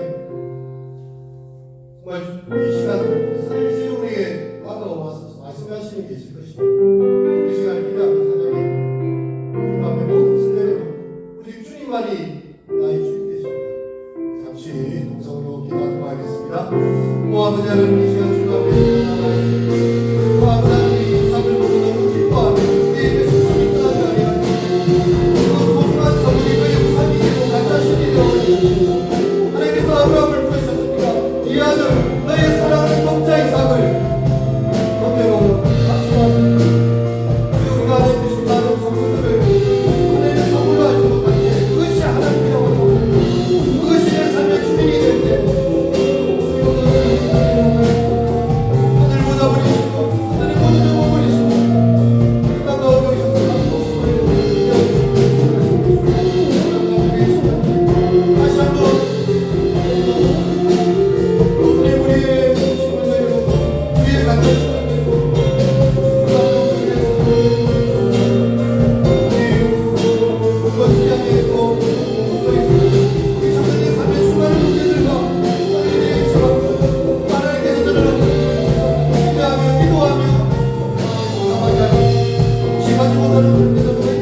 정말 이 시간을 하나님께서 우리에게 다가와서 말씀하시는 게 있을 것입니다. 이 시간을 기대하면서 하나님 우리 마음에 모든 것을 내려놓고 우리 주님만이 나의 주님 되십니다. 잠시 동성으로 기도하도록 하겠습니다. 아버지 하나님 이 시간 주님 앞에 나아가십니다. 아버지 하나님 이 삶을 보고 너무 기뻐하며 내 입에 숨이 떠나지 아니하시고 소중한 선물이 그의 우상이 되고 가짜신이 되어 하나님께서 아브라함을 부르셨습니다. 이 아들 너의 사랑하는 독자 이삭을 겉으로 박수하십니다. 우리가 하나님 주신 많은 선물들을 하나님의 선물로 알지 못한 채 그것이 하나님이라고 정말 그것이 내 삶의 주인이 될 때 하늘 보자 버리시고 하늘의 모든 을 버리시고 땅 가운데 오셔서 나의 목숨을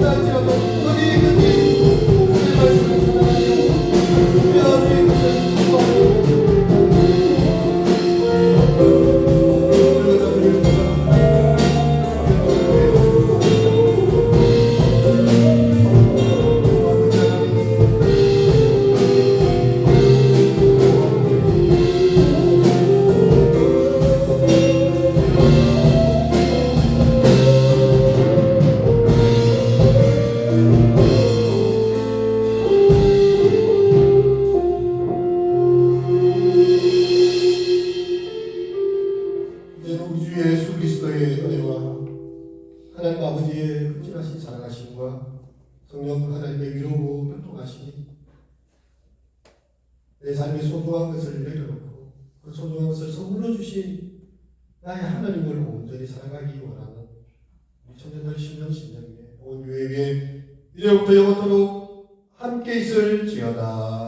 다시 한번 우리의 힘을 내려놓고 위에 갇혀주시고 내 삶의 소중한 것을 내려놓고 그 소중한 것을 선물로 주신 나의 하나님을 온전히 사랑하기 원하는 우리 청년들 신령신령의 온 교회에 이제부터 영원토록 함께 있을지어다.